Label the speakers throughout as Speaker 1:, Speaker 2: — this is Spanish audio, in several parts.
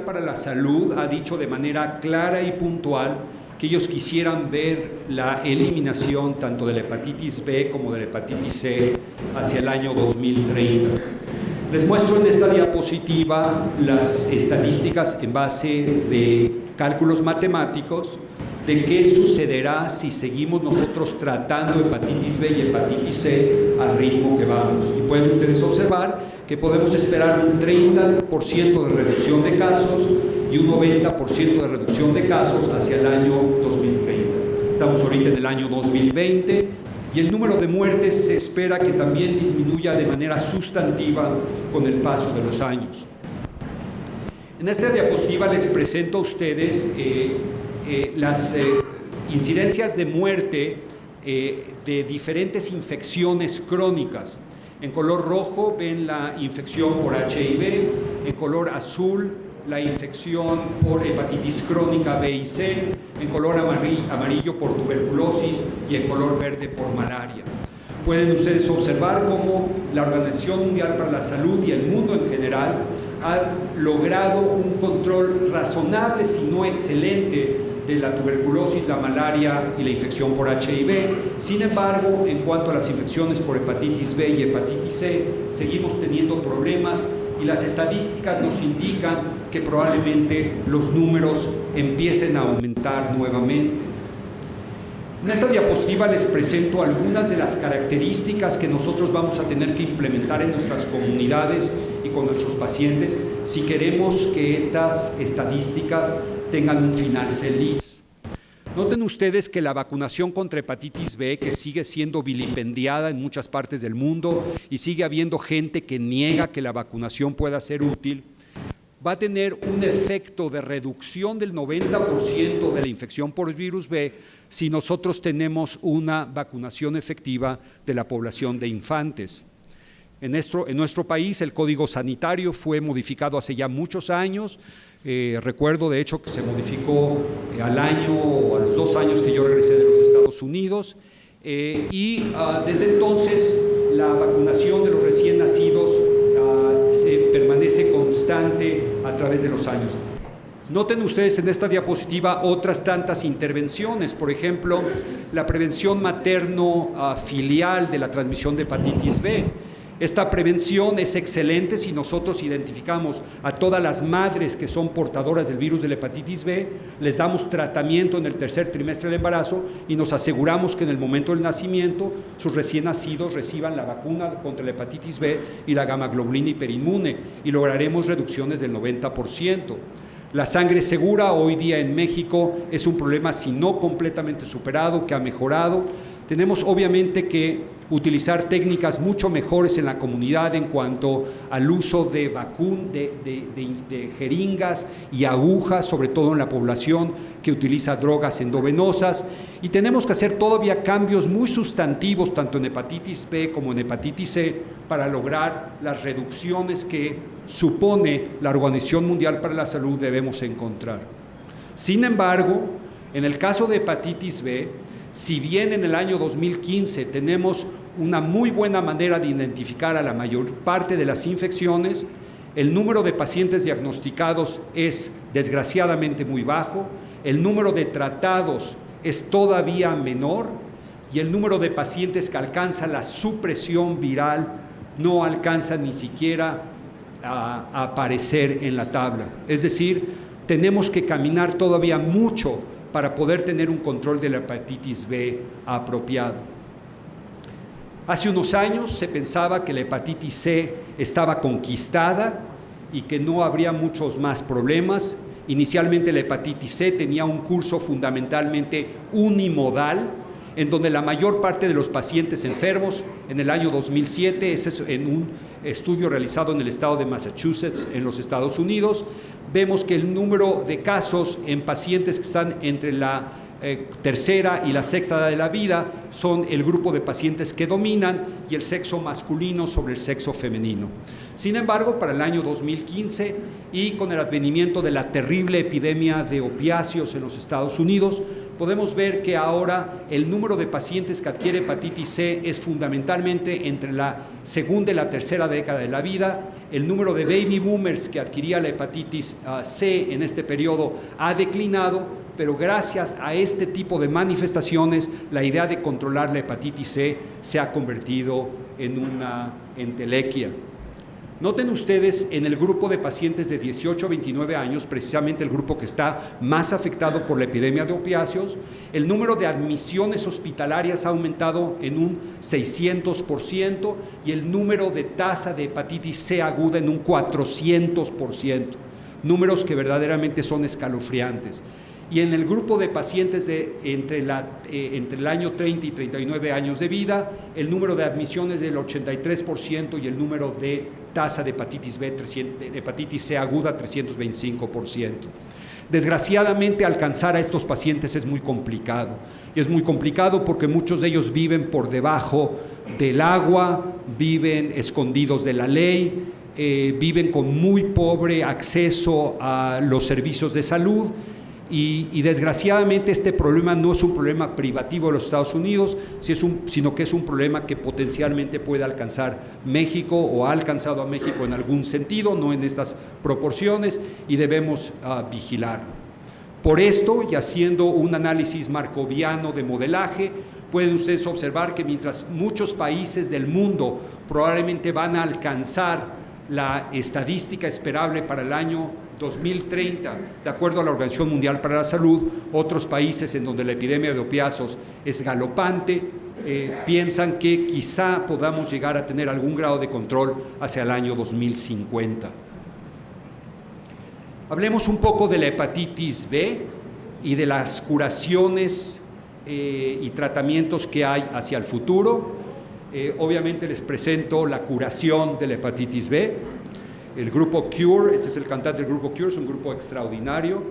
Speaker 1: para la Salud ha dicho de manera clara y puntual que ellos quisieran ver la eliminación tanto de la hepatitis B como de la hepatitis C hacia el año 2030. Les muestro en esta diapositiva las estadísticas en base de cálculos matemáticos de qué sucederá si seguimos nosotros tratando hepatitis B y hepatitis C al ritmo que vamos. Y pueden ustedes observar que podemos esperar un 30% de reducción de casos y un 90% de reducción de casos hacia el año 2030. Estamos ahorita en el año 2020 y el número de muertes se espera que también disminuya de manera sustantiva con el paso de los años. En esta diapositiva les presento a ustedes las incidencias de muerte de diferentes infecciones crónicas. En color rojo ven la infección por HIV, en color azul la infección por hepatitis crónica B y C, en color amarillo por tuberculosis y en color verde por malaria. Pueden ustedes observar cómo la Organización Mundial para la Salud y el mundo en general han logrado un control razonable, si no excelente, de la tuberculosis, la malaria y la infección por HIV. Sin embargo, en cuanto a las infecciones por hepatitis B y hepatitis C, seguimos teniendo problemas y las estadísticas nos indican que probablemente los números empiecen a aumentar nuevamente. En esta diapositiva les presento algunas de las características que nosotros vamos a tener que implementar en nuestras comunidades y con nuestros pacientes si queremos que estas estadísticas tengan un final feliz. Noten ustedes que la vacunación contra hepatitis B, que sigue siendo vilipendiada en muchas partes del mundo y sigue habiendo gente que niega que la vacunación pueda ser útil, va a tener un efecto de reducción del 90% de la infección por el virus B si nosotros tenemos una vacunación efectiva de la población de infantes. En nuestro país el Código Sanitario fue modificado hace ya muchos años. Recuerdo de hecho que se modificó al año o a los 2 años que yo regresé de los Estados Unidos desde entonces la vacunación de los recién nacidos se permanece constante a través de los años. Noten ustedes en esta diapositiva otras tantas intervenciones, por ejemplo, la prevención materno-filial de la transmisión de hepatitis B. Esta prevención es excelente si nosotros identificamos a todas las madres que son portadoras del virus de la hepatitis B, les damos tratamiento en el tercer trimestre del embarazo y nos aseguramos que en el momento del nacimiento sus recién nacidos reciban la vacuna contra la hepatitis B y la gamma-globulina hiperinmune y lograremos reducciones del 90%. La sangre segura hoy día en México es un problema si no completamente superado, que ha mejorado. Tenemos obviamente que utilizar técnicas mucho mejores en la comunidad en cuanto al uso de jeringas y agujas, sobre todo en la población que utiliza drogas endovenosas. Y tenemos que hacer todavía cambios muy sustantivos, tanto en hepatitis B como en hepatitis C, para lograr las reducciones que supone la Organización Mundial para la Salud debemos encontrar. Sin embargo, en el caso de hepatitis B, si bien en el año 2015 tenemos una muy buena manera de identificar a la mayor parte de las infecciones, el número de pacientes diagnosticados es desgraciadamente muy bajo, el número de tratados es todavía menor y el número de pacientes que alcanza la supresión viral no alcanza ni siquiera a aparecer en la tabla. Es decir, tenemos que caminar todavía mucho para poder tener un control de la hepatitis B apropiado. Hace unos años se pensaba que la hepatitis C estaba conquistada y que no habría muchos más problemas. Inicialmente la hepatitis C tenía un curso fundamentalmente unimodal, en donde la mayor parte de los pacientes enfermos en el año 2007, en un estudio realizado en el estado de Massachusetts, en los Estados Unidos, vemos que el número de casos en pacientes que están entre la tercera y la sexta edad de la vida son el grupo de pacientes que dominan y el sexo masculino sobre el sexo femenino. Sin embargo, para el año 2015 y con el advenimiento de la terrible epidemia de opiáceos en los Estados Unidos, podemos ver que ahora el número de pacientes que adquiere hepatitis C es fundamentalmente entre la segunda y la tercera década de la vida. El número de baby boomers que adquiría la hepatitis C en este periodo ha declinado, pero gracias a este tipo de manifestaciones, la idea de controlar la hepatitis C se ha convertido en una entelequia. Noten ustedes en el grupo de pacientes de 18 a 29 años, precisamente el grupo que está más afectado por la epidemia de opiáceos, el número de admisiones hospitalarias ha aumentado en un 600% y el número de tasa de hepatitis C aguda en un 400%, números que verdaderamente son escalofriantes. Y en el grupo de pacientes entre el año 30 y 39 años de vida, el número de admisiones del 83% y el número de tasa de hepatitis B, hepatitis C aguda, 325%. Desgraciadamente, alcanzar a estos pacientes es muy complicado. Y es muy complicado porque muchos de ellos viven por debajo del agua, viven escondidos de la ley, viven con muy pobre acceso a los servicios de salud. Y desgraciadamente este problema no es un problema privativo de los Estados Unidos, sino que es un problema que potencialmente puede alcanzar México o ha alcanzado a México en algún sentido, no en estas proporciones, y debemos vigilarlo. Por esto, y haciendo un análisis markoviano de modelaje, pueden ustedes observar que mientras muchos países del mundo probablemente van a alcanzar la estadística esperable para el año 2030, de acuerdo a la Organización Mundial para la Salud, otros países en donde la epidemia de opiáceos es galopante, piensan que quizá podamos llegar a tener algún grado de control hacia el año 2050. Hablemos un poco de la hepatitis B y de las curaciones y tratamientos que hay hacia el futuro. Obviamente les presento la curación de la hepatitis B. El grupo Cure, este es el cantante del grupo Cure, es un grupo extraordinario,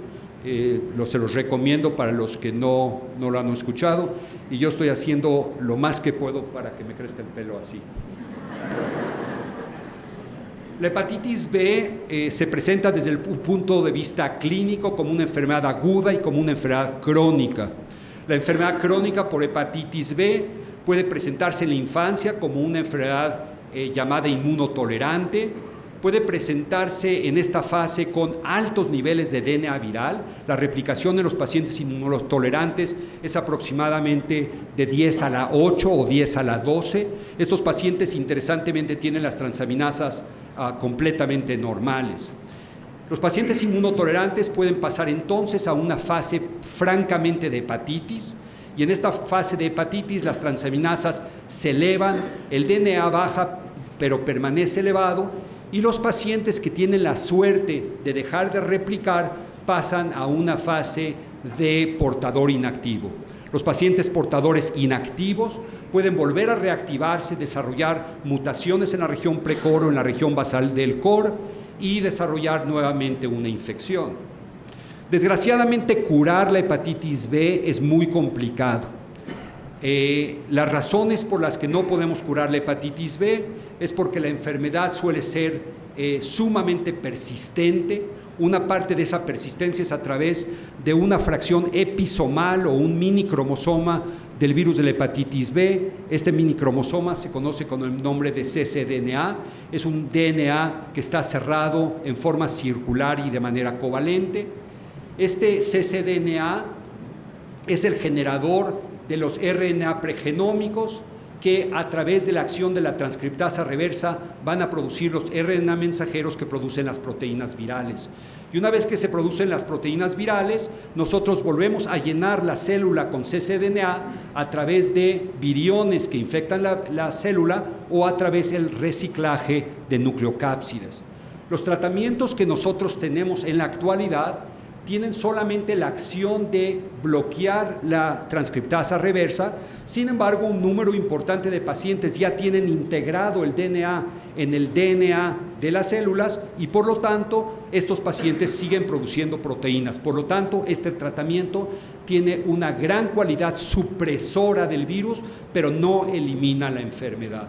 Speaker 1: se los recomiendo para los que no lo han escuchado, y yo estoy haciendo lo más que puedo para que me crezca el pelo así. La hepatitis B se presenta desde el punto de vista clínico como una enfermedad aguda y como una enfermedad crónica. La enfermedad crónica por hepatitis B puede presentarse en la infancia como una enfermedad llamada inmunotolerante. Puede presentarse en esta fase con altos niveles de DNA viral. La replicación en los pacientes inmunotolerantes es aproximadamente de 10 a la 8 o 10 a la 12. Estos pacientes, interesantemente, tienen las transaminasas completamente normales. Los pacientes inmunotolerantes pueden pasar entonces a una fase francamente de hepatitis, y en esta fase de hepatitis las transaminasas se elevan, el DNA baja pero permanece elevado, y los pacientes que tienen la suerte de dejar de replicar pasan a una fase de portador inactivo. Los pacientes portadores inactivos pueden volver a reactivarse, desarrollar mutaciones en la región precore o en la región basal del core y desarrollar nuevamente una infección. Desgraciadamente, curar la hepatitis B es muy complicado. Las razones por las que no podemos curar la hepatitis B es porque la enfermedad suele ser sumamente persistente. Una parte de esa persistencia es a través de una fracción episomal o un minicromosoma del virus de la hepatitis B. Este minicromosoma se conoce con el nombre de cccDNA. Es un DNA que está cerrado en forma circular y de manera covalente. Este cccDNA es el generador de los RNA pregenómicos que a través de la acción de la transcriptasa reversa van a producir los RNA mensajeros que producen las proteínas virales. Y una vez que se producen las proteínas virales, nosotros volvemos a llenar la célula con cccDNA a través de viriones que infectan la célula o a través del reciclaje de nucleocápsides. Los tratamientos que nosotros tenemos en la actualidad tienen solamente la acción de bloquear la transcriptasa reversa. Sin embargo, un número importante de pacientes ya tienen integrado el DNA en el DNA de las células y por lo tanto estos pacientes siguen produciendo proteínas. Por lo tanto, este tratamiento tiene una gran cualidad supresora del virus, pero no elimina la enfermedad.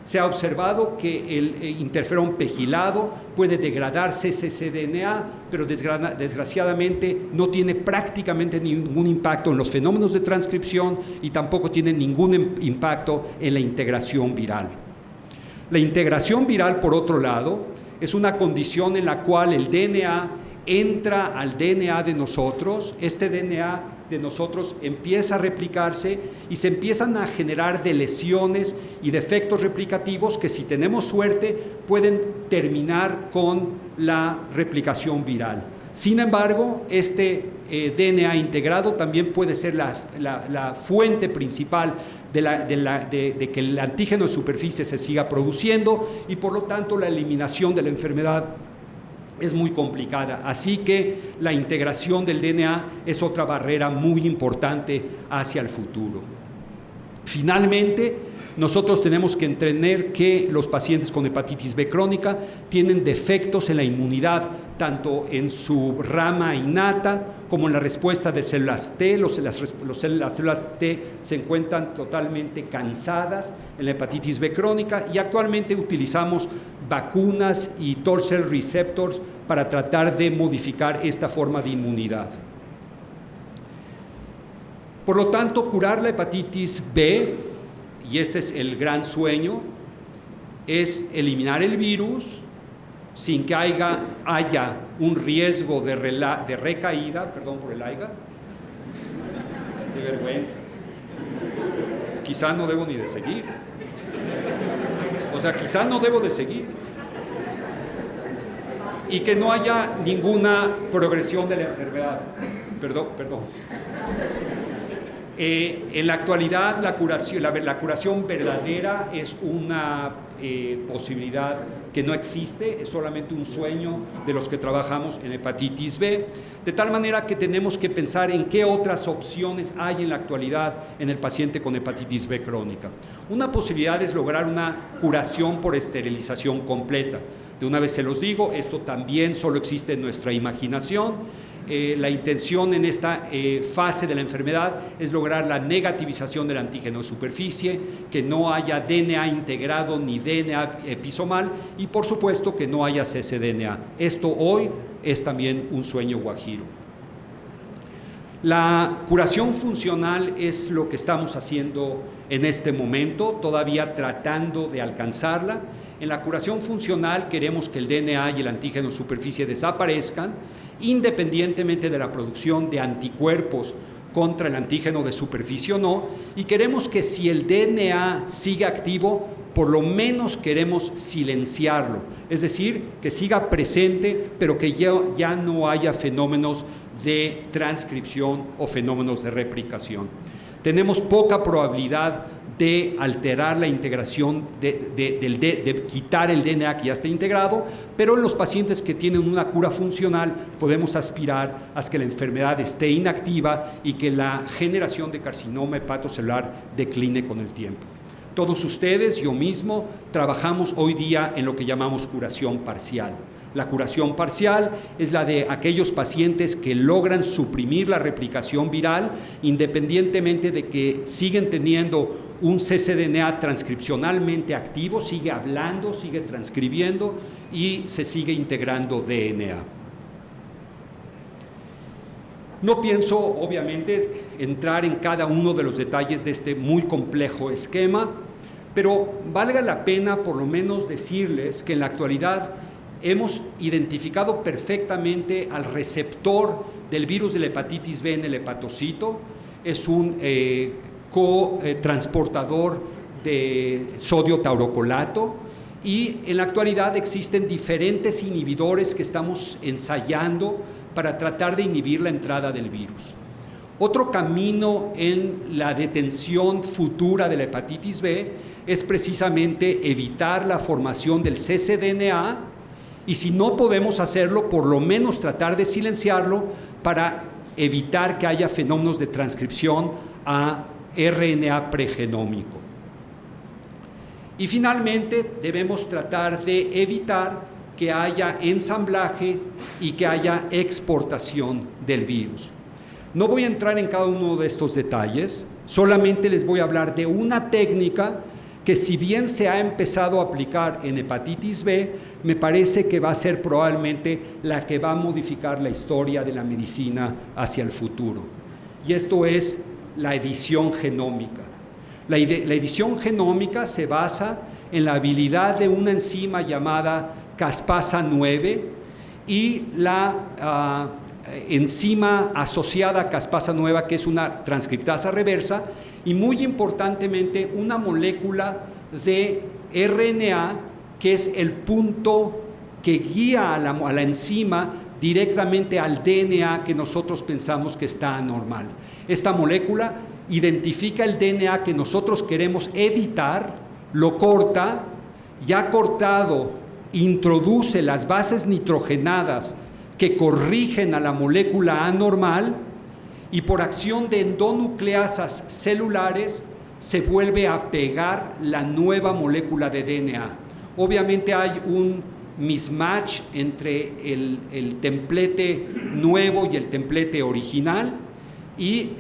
Speaker 1: Se ha observado que el interferón pegilado puede degradar cccDNA, pero desgraciadamente no tiene prácticamente ningún impacto en los fenómenos de transcripción y tampoco tiene ningún impacto en la integración viral. La integración viral, por otro lado, es una condición en la cual el DNA entra al DNA de nosotros, este DNA de nosotros empieza a replicarse y se empiezan a generar deleciones y defectos replicativos que, si tenemos suerte, pueden terminar con la replicación viral. Sin embargo, este DNA integrado también puede ser la fuente principal de que el antígeno de superficie se siga produciendo y, por lo tanto, la eliminación de la enfermedad es muy complicada. Así que la integración del DNA es otra barrera muy importante hacia el futuro. Finalmente, nosotros tenemos que entender que los pacientes con hepatitis B crónica tienen defectos en la inmunidad, tanto en su rama innata como en la respuesta de células T. Las células T se encuentran totalmente cansadas en la hepatitis B crónica y actualmente utilizamos vacunas y T cell receptors para tratar de modificar esta forma de inmunidad. Por lo tanto, curar la hepatitis B, y este es el gran sueño, es eliminar el virus sin que haya un riesgo de recaída, perdón por el AIGA, qué vergüenza, quizá no debo ni de seguir, quizá no debo de seguir, y que no haya ninguna progresión de la enfermedad, perdón. En la actualidad, la curación verdadera es una posibilidad que no existe, es solamente un sueño de los que trabajamos en hepatitis B, de tal manera que tenemos que pensar en qué otras opciones hay en la actualidad en el paciente con hepatitis B crónica. Una posibilidad es lograr una curación por esterilización completa. De una vez se los digo, esto también solo existe en nuestra imaginación. La intención en esta fase de la enfermedad es lograr la negativización del antígeno de superficie, que no haya DNA integrado ni DNA episomal y, por supuesto, que no haya cccDNA. Esto hoy es también un sueño guajiro. La curación funcional es lo que estamos haciendo en este momento, todavía tratando de alcanzarla. En la curación funcional queremos que el DNA y el antígeno de superficie desaparezcan, independientemente de la producción de anticuerpos contra el antígeno de superficie o no, y queremos que, si el DNA sigue activo, por lo menos queremos silenciarlo, es decir, que siga presente, pero que ya no haya fenómenos de transcripción o fenómenos de replicación. Tenemos poca probabilidad de alterar la integración, de quitar el DNA que ya está integrado, pero en los pacientes que tienen una cura funcional podemos aspirar a que la enfermedad esté inactiva y que la generación de carcinoma hepatocelular decline con el tiempo. Todos ustedes, yo mismo, trabajamos hoy día en lo que llamamos curación parcial. La curación parcial es la de aquellos pacientes que logran suprimir la replicación viral independientemente de que siguen teniendo un cccDNA transcripcionalmente activo, sigue hablando, sigue transcribiendo y se sigue integrando DNA. No pienso, obviamente, entrar en cada uno de los detalles de este muy complejo esquema, pero valga la pena por lo menos decirles que en la actualidad hemos identificado perfectamente al receptor del virus de la hepatitis B en el hepatocito. Es un cotransportador de sodio taurocolato y en la actualidad existen diferentes inhibidores que estamos ensayando para tratar de inhibir la entrada del virus. Otro camino en la detención futura de la hepatitis B es precisamente evitar la formación del cccDNA y, si no podemos hacerlo, por lo menos tratar de silenciarlo para evitar que haya fenómenos de transcripción a RNA pregenómico. Y finalmente debemos tratar de evitar que haya ensamblaje y que haya exportación del virus. No voy a entrar en cada uno de estos detalles, solamente les voy a hablar de una técnica que si bien se ha empezado a aplicar en hepatitis B, me parece que va a ser probablemente la que va a modificar la historia de la medicina hacia el futuro. Y esto es la edición genómica. La edición genómica se basa en la habilidad de una enzima llamada caspasa 9 y la enzima asociada a caspasa 9, que es una transcriptasa reversa, y muy importantemente una molécula de RNA que es el punto que guía a la enzima directamente al DNA que nosotros pensamos que está anormal. Esta molécula identifica el DNA que nosotros queremos editar, lo corta, ya cortado, introduce las bases nitrogenadas que corrigen a la molécula anormal y por acción de endonucleasas celulares se vuelve a pegar la nueva molécula de DNA. Obviamente hay un mismatch entre el templete nuevo y el templete original y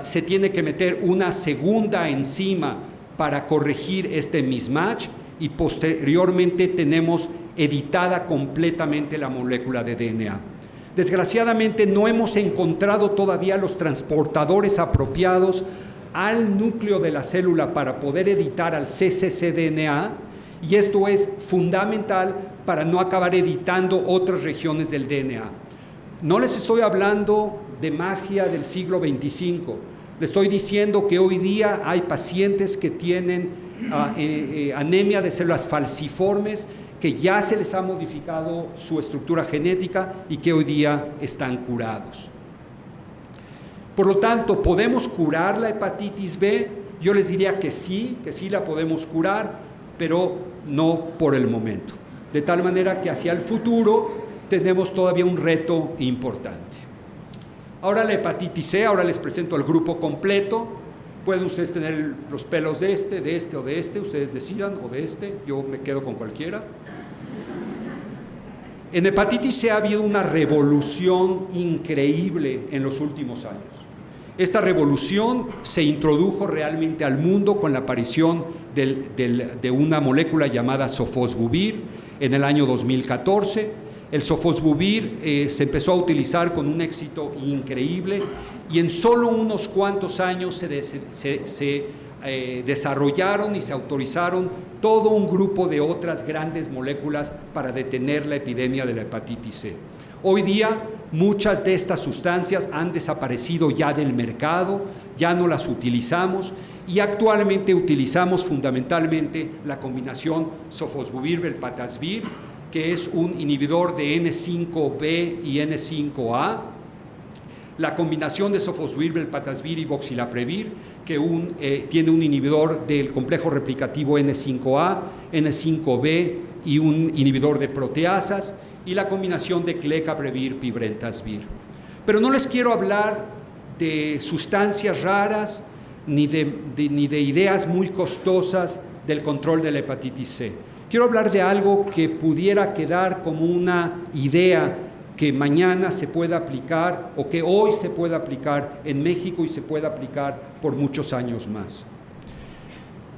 Speaker 1: se tiene que meter una segunda enzima para corregir este mismatch y posteriormente tenemos editada completamente la molécula de DNA. Desgraciadamente no hemos encontrado todavía los transportadores apropiados al núcleo de la célula para poder editar al cccDNA, y esto es fundamental para no acabar editando otras regiones del DNA. No les estoy hablando de magia del siglo 25, les estoy diciendo que hoy día hay pacientes que tienen anemia de células falciformes, que ya se les ha modificado su estructura genética y que hoy día están curados. Por lo tanto, ¿podemos curar la hepatitis B? Yo les diría que sí la podemos curar, pero no por el momento. De tal manera que hacia el futuro tenemos todavía un reto importante. Ahora la hepatitis C, ahora les presento al grupo completo. Pueden ustedes tener los pelos de este o de este, ustedes decidan, o de este, yo me quedo con cualquiera. En hepatitis C ha habido una revolución increíble en los últimos años. Esta revolución se introdujo realmente al mundo con la aparición de una molécula llamada sofosbuvir en el año 2014. El sofosbuvir se empezó a utilizar con un éxito increíble y en solo unos cuantos años se desarrollaron y se autorizaron todo un grupo de otras grandes moléculas para detener la epidemia de la hepatitis C. Hoy día muchas de estas sustancias han desaparecido ya del mercado, ya no las utilizamos y actualmente utilizamos fundamentalmente la combinación sofosbuvir-velpatasvir, que es un inhibidor de N5B y N5A, la combinación de sofosbuvir-velpatasvir y voxilaprevir, que tiene un inhibidor del complejo replicativo N5A, N5B y un inhibidor de proteasas, y la combinación de clecaprevir-pibrentasvir. Pero no les quiero hablar de sustancias raras ni de ideas muy costosas del control de la hepatitis C. Quiero hablar de algo que pudiera quedar como una idea que mañana se pueda aplicar o que hoy se pueda aplicar en México y se pueda aplicar por muchos años más.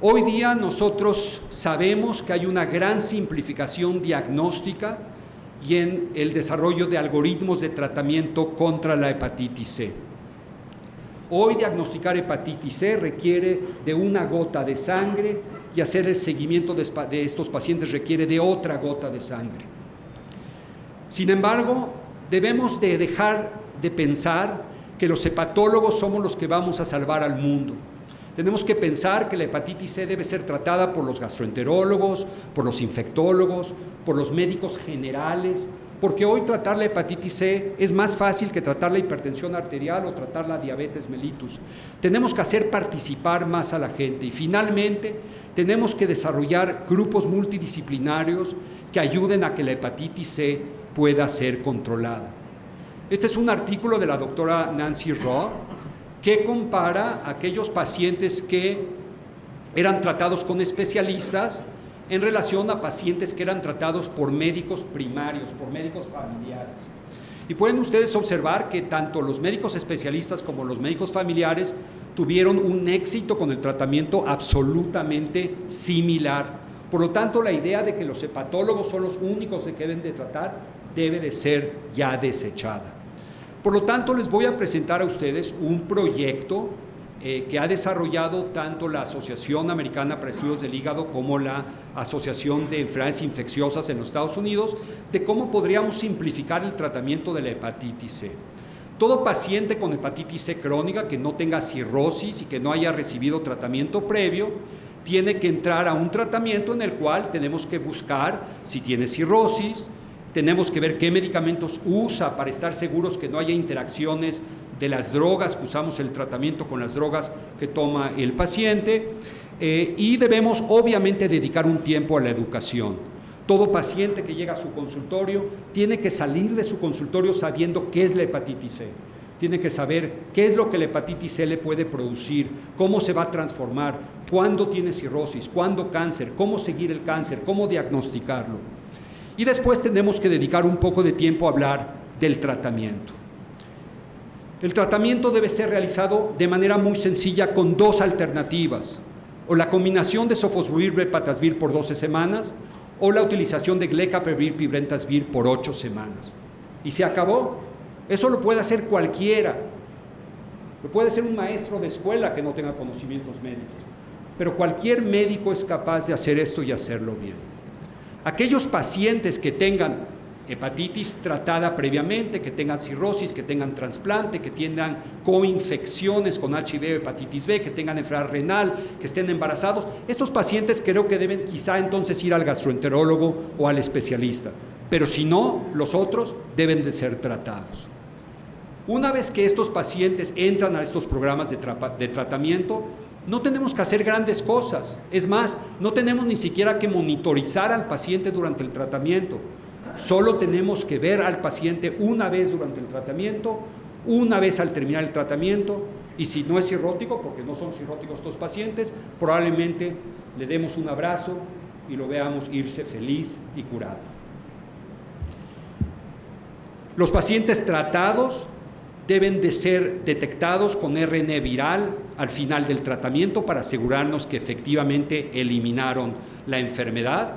Speaker 1: Hoy día nosotros sabemos que hay una gran simplificación diagnóstica y en el desarrollo de algoritmos de tratamiento contra la hepatitis C. Hoy diagnosticar hepatitis C requiere de una gota de sangre y hacer el seguimiento de estos pacientes requiere de otra gota de sangre. Sin embargo, debemos de dejar de pensar que los hepatólogos somos los que vamos a salvar al mundo. Tenemos que pensar que la hepatitis C debe ser tratada por los gastroenterólogos, por los infectólogos, por los médicos generales, porque hoy tratar la hepatitis C es más fácil que tratar la hipertensión arterial o tratar la diabetes mellitus. Tenemos que hacer participar más a la gente y finalmente tenemos que desarrollar grupos multidisciplinarios que ayuden a que la hepatitis C pueda ser controlada. Este es un artículo de la doctora Nancy Rowe que compara a aquellos pacientes que eran tratados con especialistas en relación a pacientes que eran tratados por médicos primarios, por médicos familiares. Y pueden ustedes observar que tanto los médicos especialistas como los médicos familiares tuvieron un éxito con el tratamiento absolutamente similar. Por lo tanto, la idea de que los hepatólogos son los únicos que deben de tratar debe de ser ya desechada. Por lo tanto, les voy a presentar a ustedes un proyecto que ha desarrollado tanto la Asociación Americana para Estudios del Hígado como la Asociación de Enfermedades Infecciosas en los Estados Unidos, de cómo podríamos simplificar el tratamiento de la hepatitis C. Todo paciente con hepatitis C crónica que no tenga cirrosis y que no haya recibido tratamiento previo, tiene que entrar a un tratamiento en el cual tenemos que buscar si tiene cirrosis, tenemos que ver qué medicamentos usa para estar seguros que no haya interacciones de las drogas que usamos el tratamiento con las drogas que toma el paciente, y debemos obviamente dedicar un tiempo a la educación. Todo paciente que llega a su consultorio tiene que salir de su consultorio sabiendo qué es la hepatitis C. Tiene que saber qué es lo que la hepatitis C le puede producir, cómo se va a transformar, cuándo tiene cirrosis, cuándo cáncer, cómo seguir el cáncer, cómo diagnosticarlo. Y después tenemos que dedicar un poco de tiempo a hablar del tratamiento. El tratamiento debe ser realizado de manera muy sencilla con dos alternativas, o la combinación de sofosbuvir bepatasvir por 12 semanas, o la utilización de glecapavir pibrentasvir por 8 semanas. Y se acabó. Eso lo puede hacer cualquiera. Lo puede hacer un maestro de escuela que no tenga conocimientos médicos. Pero cualquier médico es capaz de hacer esto y hacerlo bien. Aquellos pacientes que tengan hepatitis tratada previamente, que tengan cirrosis, que tengan trasplante, que tengan coinfecciones con HIV o hepatitis B, que tengan enfermedad renal, que estén embarazados, estos pacientes creo que deben quizá entonces ir al gastroenterólogo o al especialista, pero si no, los otros deben de ser tratados. Una vez que estos pacientes entran a estos programas de tratamiento, no tenemos que hacer grandes cosas, es más, no tenemos ni siquiera que monitorizar al paciente durante el tratamiento. Solo tenemos que ver al paciente una vez durante el tratamiento, una vez al terminar el tratamiento, y si no es cirrótico, porque no son cirróticos estos pacientes, probablemente le demos un abrazo y lo veamos irse feliz y curado. Los pacientes tratados deben de ser detectados con RNA viral al final del tratamiento para asegurarnos que efectivamente eliminaron la enfermedad.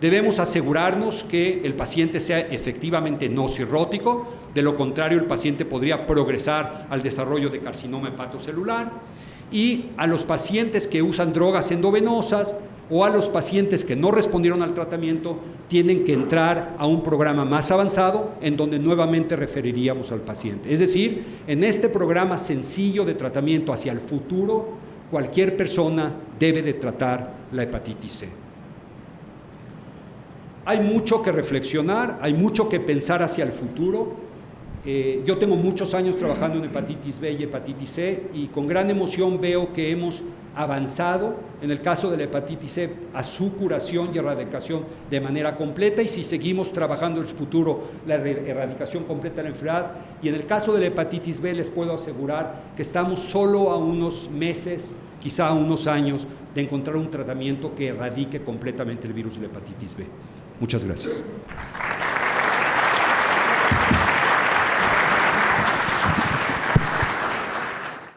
Speaker 1: Debemos asegurarnos que el paciente sea efectivamente no cirrótico, de lo contrario el paciente podría progresar al desarrollo de carcinoma hepatocelular, y a los pacientes que usan drogas endovenosas o a los pacientes que no respondieron al tratamiento tienen que entrar a un programa más avanzado en donde nuevamente referiríamos al paciente. Es decir, en este programa sencillo de tratamiento hacia el futuro, cualquier persona debe de tratar la hepatitis C. Hay mucho que reflexionar, hay mucho que pensar hacia el futuro. Yo tengo muchos años trabajando en hepatitis B y hepatitis C y con gran emoción veo que hemos avanzado, en el caso de la hepatitis C, a su curación y erradicación de manera completa, y si seguimos trabajando en el futuro, la erradicación completa de la enfermedad. Y en el caso de la hepatitis B les puedo asegurar que estamos solo a unos meses, quizá a unos años, de encontrar un tratamiento que erradique completamente el virus de la hepatitis B. Muchas gracias.